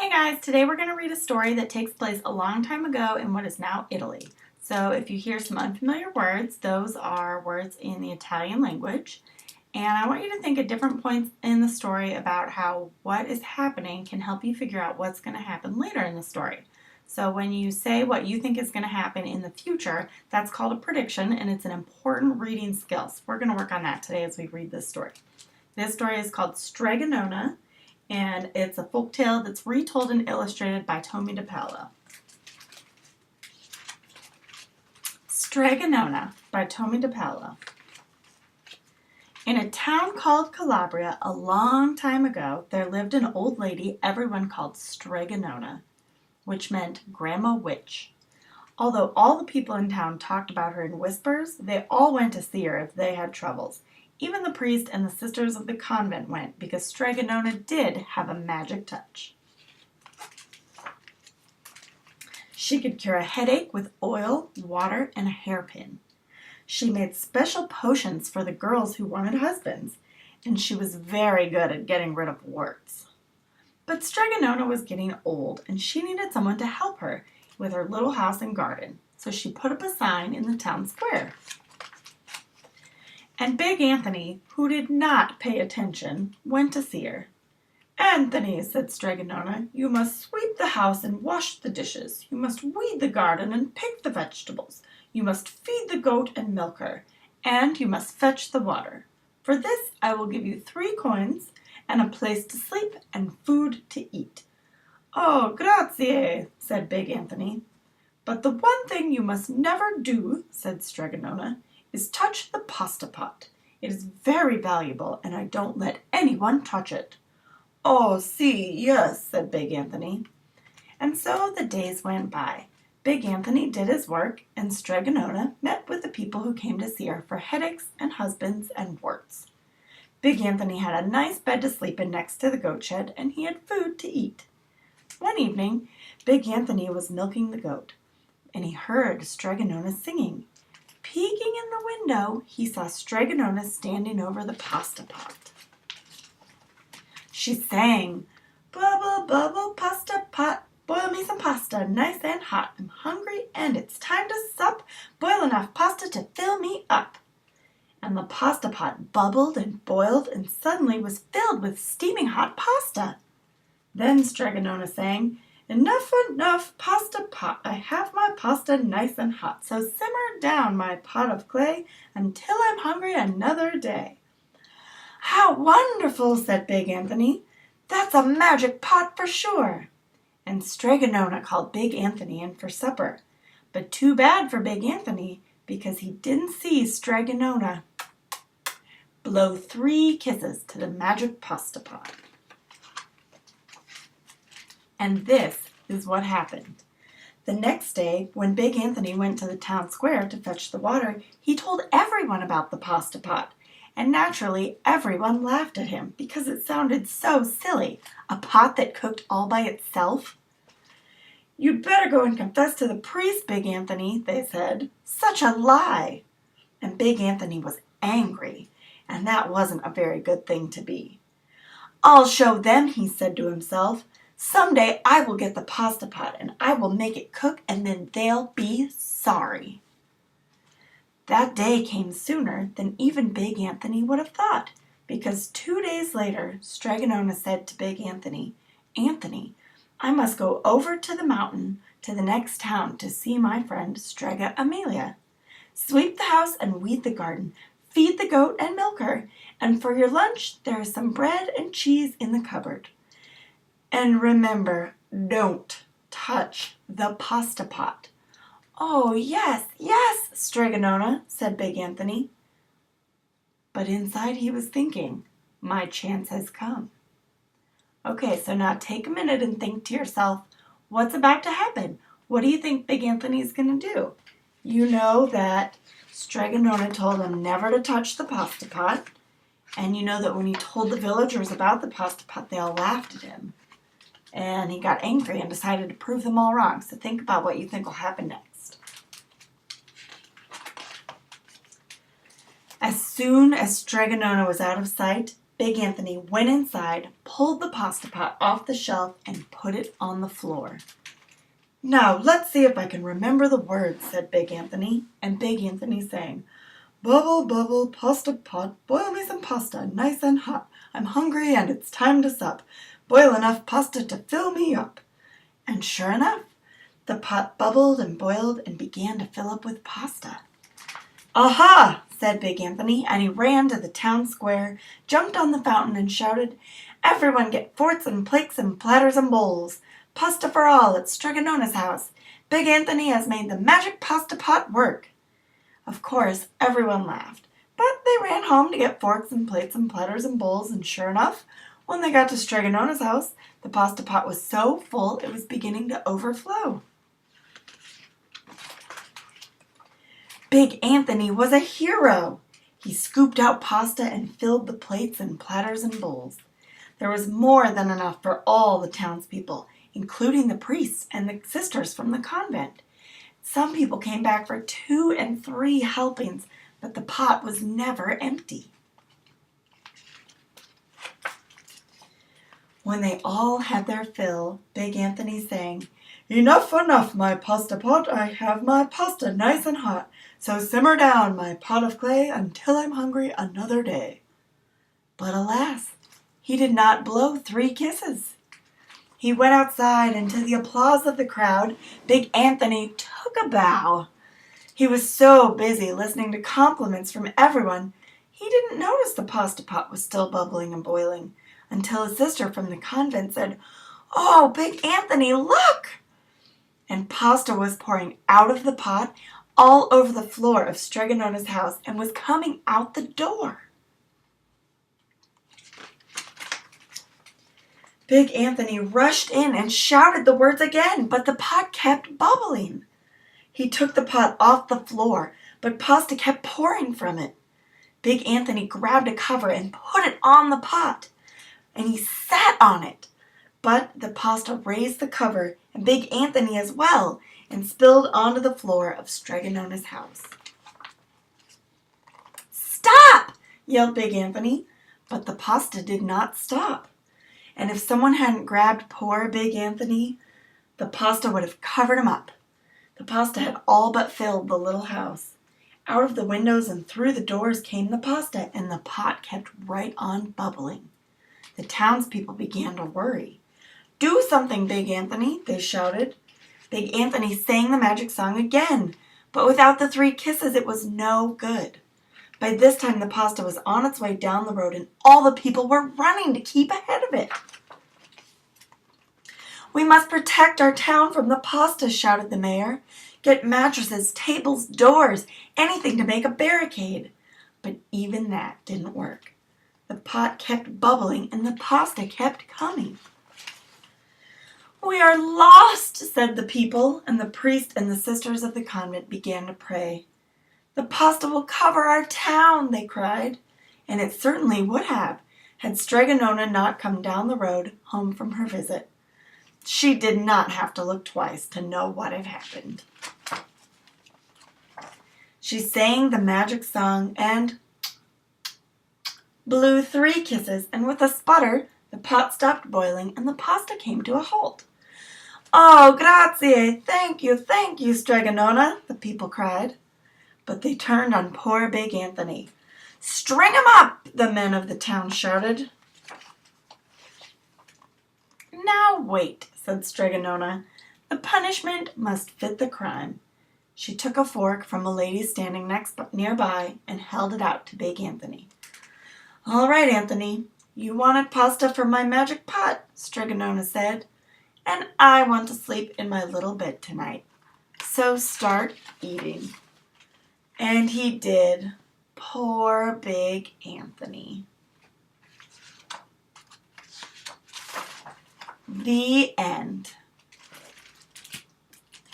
Hey guys, today we're going to read a story that takes place a long time ago in what is now Italy. So if you hear some unfamiliar words, those are words in the Italian language. And I want you to think at different points in the story about how what is happening can help you figure out what's going to happen later in the story. So when you say what you think is going to happen in the future, that's called a prediction, and it's an important reading skill. So we're going to work on that today as we read this story. This story is called Strega Nona, and it's a folktale that's retold and illustrated by Tommy DePaolo. Strega Nona by Tommy DePaolo. In a town called Calabria, a long time ago, there lived an old lady everyone called Strega Nona, which meant Grandma Witch. Although all the people in town talked about her in whispers, they all went to see her if they had troubles. Even the priest and the sisters of the convent went because Strega Nona did have a magic touch. She could cure a headache with oil, water, and a hairpin. She made special potions for the girls who wanted husbands, and she was very good at getting rid of warts. But Strega Nona was getting old, and she needed someone to help her with her little house and garden, so she put up a sign in the town square. And Big Anthony, who did not pay attention, went to see her. "Anthony," said Strega Nona, "you must sweep the house and wash the dishes. You must weed the garden and pick the vegetables. You must feed the goat and milk her. And you must fetch the water. For this I will give you 3 coins and a place to sleep and food to eat." "Oh, grazie," said Big Anthony. "But the one thing you must never do," said Strega Nona, "is touch the pasta pot. It is very valuable, and I don't let anyone touch it." "Oh, si, yes," said Big Anthony. And so the days went by. Big Anthony did his work, and Strega Nona met with the people who came to see her for headaches and husbands and warts. Big Anthony had a nice bed to sleep in next to the goat shed, and he had food to eat. One evening, Big Anthony was milking the goat, and he heard Strega Nona singing. Peeking in the window, he saw Strega Nona standing over the pasta pot. She sang, "Bubble, bubble, pasta pot, boil me some pasta, nice and hot. I'm hungry and it's time to sup. Boil enough pasta to fill me up." And the pasta pot bubbled and boiled and suddenly was filled with steaming hot pasta. Then Strega Nona sang, "Enough, enough, pasta pot. I have my pasta nice and hot. So simmer down, my pot of clay, until I'm hungry another day." "How wonderful," said Big Anthony. "That's a magic pot for sure." And Strega Nona called Big Anthony in for supper. But too bad for Big Anthony, because he didn't see Strega Nona blow 3 kisses to the magic pasta pot. And this is what happened. The next day, when Big Anthony went to the town square to fetch the water, he told everyone about the pasta pot. And naturally, everyone laughed at him because it sounded so silly. A pot that cooked all by itself. "You'd better go and confess to the priest, Big Anthony," they said. "Such a lie!" And Big Anthony was angry, and that wasn't a very good thing to be. "I'll show them," he said to himself. "Someday I will get the pasta pot and I will make it cook, and then they'll be sorry." That day came sooner than even Big Anthony would have thought, because 2 days later Strega Nona said to Big Anthony, "Anthony, I must go over to the mountain to the next town to see my friend Strega Amelia. Sweep the house and weed the garden, feed the goat and milk her, and for your lunch there is some bread and cheese in the cupboard. And remember, don't touch the pasta pot." "Oh, yes, yes, Strega Nona," said Big Anthony. But inside he was thinking, my chance has come. Okay, so now take a minute and think to yourself, what's about to happen? What do you think Big Anthony's going to do? You know that Strega Nona told him never to touch the pasta pot, and you know that when he told the villagers about the pasta pot, they all laughed at him. And he got angry and decided to prove them all wrong. So think about what you think will happen next. As soon as Strega Nona was out of sight, Big Anthony went inside, pulled the pasta pot off the shelf, and put it on the floor. "Now, let's see if I can remember the words," said Big Anthony. And Big Anthony sang, "Bubble, bubble, pasta pot, boil me some pasta, nice and hot. I'm hungry and it's time to sup. Boil enough pasta to fill me up." And sure enough, the pot bubbled and boiled and began to fill up with pasta. "Aha!" said Big Anthony, and he ran to the town square, jumped on the fountain, and shouted, "Everyone get forks and plates and platters and bowls. Pasta for all at Strega Nona's house. Big Anthony has made the magic pasta pot work." Of course, everyone laughed, but they ran home to get forks and plates and platters and bowls, and sure enough, when they got to Strega Nona's house, the pasta pot was so full it was beginning to overflow. Big Anthony was a hero. He scooped out pasta and filled the plates and platters and bowls. There was more than enough for all the townspeople, including the priests and the sisters from the convent. Some people came back for 2 and 3 helpings, but the pot was never empty. When they all had their fill, Big Anthony sang, "Enough, enough, my pasta pot, I have my pasta nice and hot. So simmer down, my pot of clay, until I'm hungry another day." But alas, he did not blow 3 kisses. He went outside, and to the applause of the crowd, Big Anthony took a bow. He was so busy listening to compliments from everyone, he didn't notice the pasta pot was still bubbling and boiling, until his sister from the convent said, "Oh, Big Anthony, look!" And pasta was pouring out of the pot all over the floor of Strega Nona's house and was coming out the door. Big Anthony rushed in and shouted the words again, but the pot kept bubbling. He took the pot off the floor, but pasta kept pouring from it. Big Anthony grabbed a cover and put it on the pot, and he sat on it. But the pasta raised the cover, and Big Anthony as well, and spilled onto the floor of Strega Nona's house. "Stop!" yelled Big Anthony, but the pasta did not stop. And if someone hadn't grabbed poor Big Anthony, the pasta would have covered him up. The pasta had all but filled the little house. Out of the windows and through the doors came the pasta, and the pot kept right on bubbling. The townspeople began to worry. "Do something, Big Anthony," they shouted. Big Anthony sang the magic song again, but without the 3 kisses it was no good. By this time the pasta was on its way down the road, and all the people were running to keep ahead of it. "We must protect our town from the pasta," shouted the mayor. "Get mattresses, tables, doors, anything to make a barricade." But even that didn't work. The pot kept bubbling and the pasta kept coming. "We are lost," said the people, and the priest and the sisters of the convent began to pray. "The pasta will cover our town," they cried, and it certainly would have, had Strega Nona not come down the road home from her visit. She did not have to look twice to know what had happened. She sang the magic song and blew 3 kisses, and with a sputter, the pot stopped boiling and the pasta came to a halt. "Oh, grazie! Thank you, Strega Nona!" the people cried. But they turned on poor Big Anthony. "String him up!" the men of the town shouted. "Now wait," said Strega Nona. "The punishment must fit the crime." She took a fork from a lady standing nearby and held it out to Big Anthony. "All right, Anthony, you wanted pasta from my magic pot," Strega Nona said, "and I want to sleep in my little bed tonight. So start eating." And he did. Poor Big Anthony. The end.